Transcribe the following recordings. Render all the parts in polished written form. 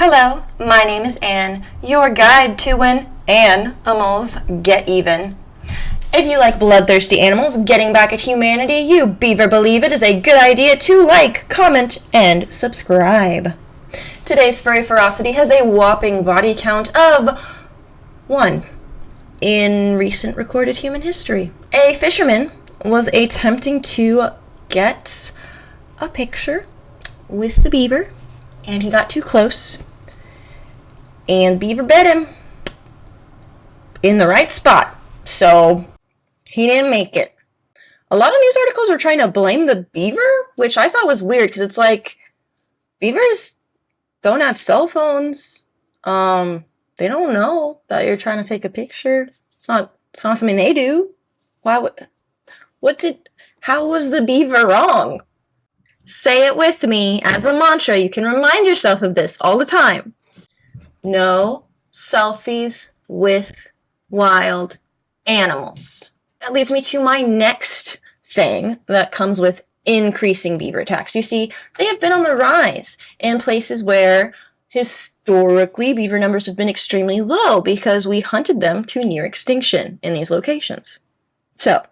Hello, my name is Anne, your guide to when animals get even. If you like bloodthirsty animals getting back at humanity, you beaver believe it is a good idea to like, comment, and subscribe. Today's furry ferocity has a whopping body count of 1 in recent recorded human history. A fisherman was attempting to get a picture with the beaver, and he got too close, and beaver bit him in the right spot, so he didn't make it. A lot of news articles are trying to blame the beaver, which I thought was weird, because it's like, beavers don't have cell phones. They don't know that you're trying to take a picture. It's not something they do. How was the beaver wrong? Say it with me as a mantra. You can remind yourself of this all the time. No selfies with wild animals. That leads me to my next thing that comes with increasing beaver attacks. You see, they have been on the rise in places where historically beaver numbers have been extremely low because we hunted them to near extinction in these locations. So,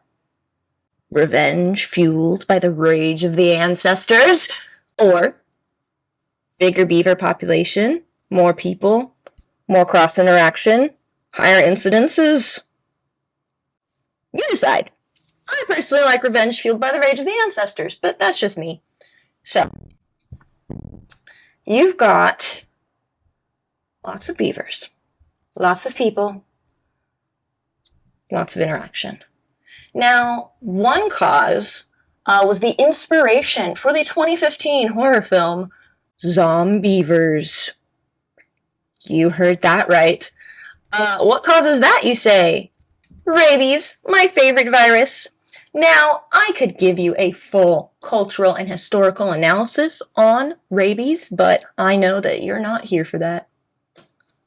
revenge fueled by the rage of the ancestors, or bigger beaver population, more people, more cross interaction, higher incidences. You decide. I personally like revenge fueled by the rage of the ancestors, but that's just me. So, you've got lots of beavers, lots of people, lots of interaction. Now, one cause was the inspiration for the 2015 horror film Zombeavers. You heard that right. What causes that, you say? Rabies, my favorite virus. Now, I could give you a full cultural and historical analysis on rabies, but I know that you're not here for that.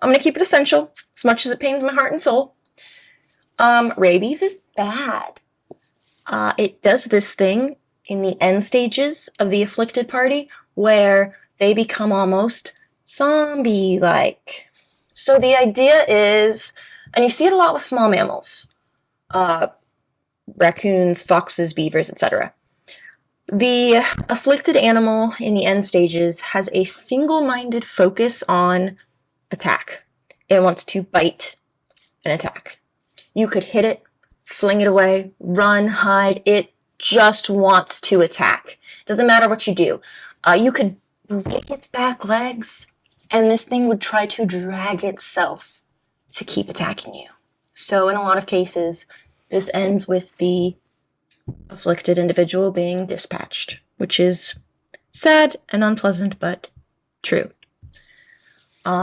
I'm going to keep it essential, as much as it pains my heart and soul. Rabies is bad. It does this thing in the end stages of the afflicted party where they become almost zombie-like. So the idea is, and you see it a lot with small mammals, raccoons, foxes, beavers, etc. The afflicted animal in the end stages has a single-minded focus on attack. It wants to bite and attack. You could hit it, fling it away, run, hide. It just wants to attack. Doesn't matter what you do. You could break its back legs, and this thing would try to drag itself to keep attacking you. So in a lot of cases, this ends with the afflicted individual being dispatched, which is sad and unpleasant, but true.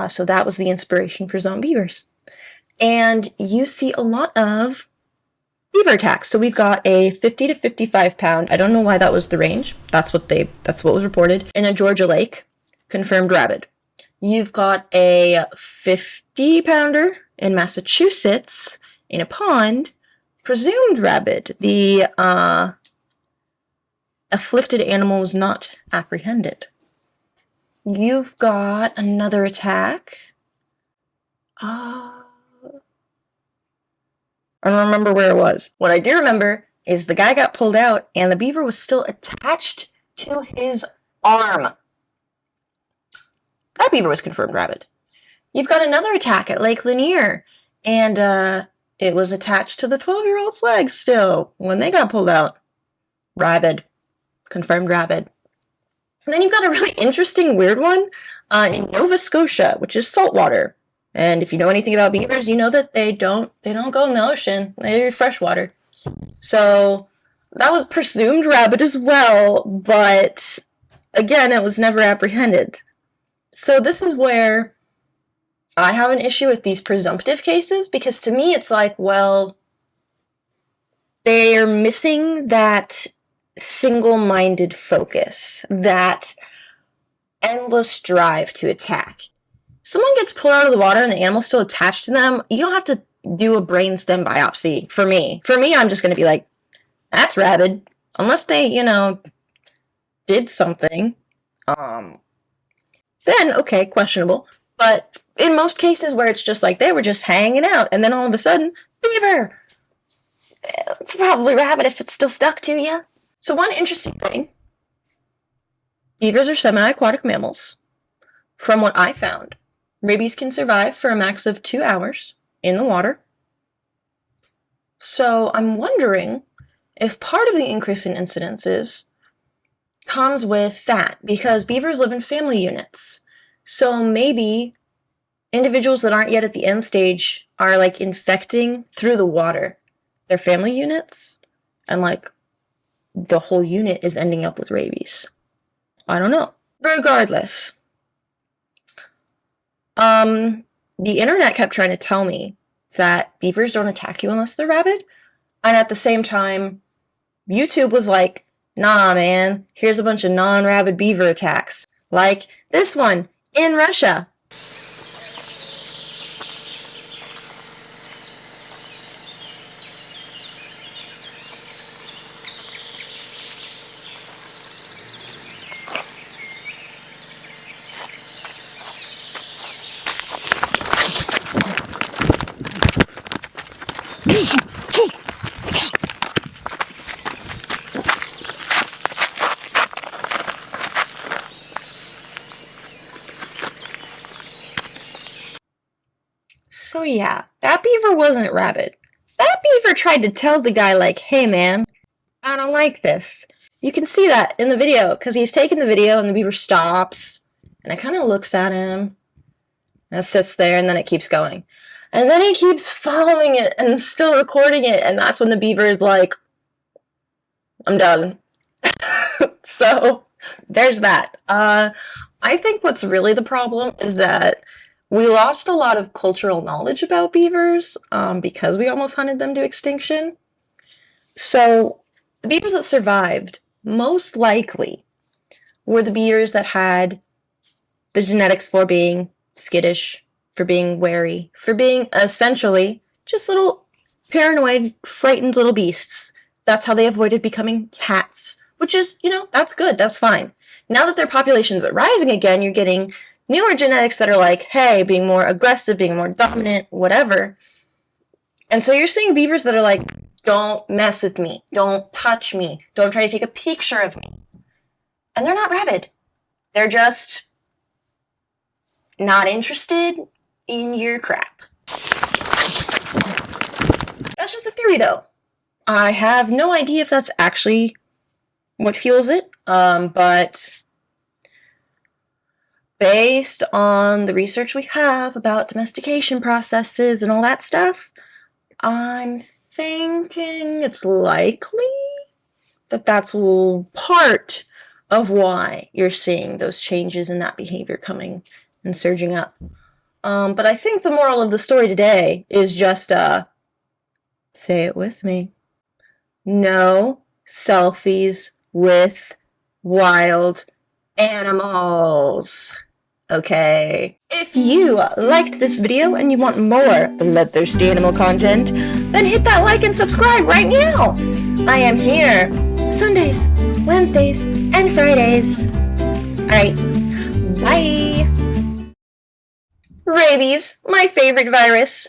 So that was the inspiration for Zombeavers. And you see a lot of beaver attacks. So we've got a 50 to 55 pound. I don't know why that was the range. That's what was reported in a Georgia lake. Confirmed rabid. You've got a 50 pounder in Massachusetts in a pond. Presumed rabid. The afflicted animal was not apprehended. You've got another attack. I don't remember where it was. What I do remember is the guy got pulled out and the beaver was still attached to his arm. That beaver was confirmed rabid. You've got another attack at Lake Lanier, and it was attached to the 12-year-old's leg still when they got pulled out. Rabid. Confirmed rabid. And then you've got a really interesting, weird one in Nova Scotia, which is saltwater. And if you know anything about beavers, you know that they don't go in the ocean. They're freshwater. So that was presumed rabid as well, but again, it was never apprehended. So this is where I have an issue with these presumptive cases, because to me it's like, well, they're missing that single-minded focus, that endless drive to attack. Someone gets pulled out of the water and the animal's still attached to them, you don't have to do a brainstem biopsy for me. For me, I'm just going to be like, that's rabid. Unless they, did something. then okay, questionable. But in most cases where it's just like they were just hanging out and then all of a sudden, beaver! Probably rabbit if it's still stuck to you. So one interesting thing, beavers are semi-aquatic mammals. From what I found, rabies can survive for a max of 2 hours in the water. So I'm wondering if part of the increase in incidences comes with that, because beavers live in family units. So maybe individuals that aren't yet at the end stage are like infecting through the water their family units, and like the whole unit is ending up with rabies. I don't know. Regardless, the internet kept trying to tell me that beavers don't attack you unless they're rabid, and at the same time, YouTube was like, nah man, here's a bunch of non-rabid beaver attacks, like this one in Russia. So yeah, that beaver wasn't rabid. That beaver tried to tell the guy like, hey man, I don't like this. You can see that in the video, because he's taking the video and the beaver stops, and it kind of looks at him, and it sits there, and then it keeps going. And then he keeps following it and still recording it, and that's when the beaver is like, I'm done. So, there's that. I think what's really the problem is that we lost a lot of cultural knowledge about beavers because we almost hunted them to extinction. So, the beavers that survived, most likely, were the beavers that had the genetics for being skittish, for being wary, for being essentially just little paranoid, frightened little beasts. That's how they avoided becoming cats, which is, that's good, that's fine. Now that their populations are rising again, you're getting newer genetics that are like, hey, being more aggressive, being more dominant, whatever. And so you're seeing beavers that are like, don't mess with me, don't touch me, don't try to take a picture of me. And they're not rabid. They're just not interested in your crap. That's just a theory, though. I have no idea if that's actually what fuels it, but based on the research we have about domestication processes and all that stuff, I'm thinking it's likely that that's part of why you're seeing those changes in that behavior coming and surging up. But I think the moral of the story today is just, say it with me. No selfies with wild animals. Okay. If you liked this video and you want more bloodthirsty animal content, then hit that like and subscribe right now. I am here Sundays, Wednesdays, and Fridays. Alright, bye. Rabies, my favorite virus.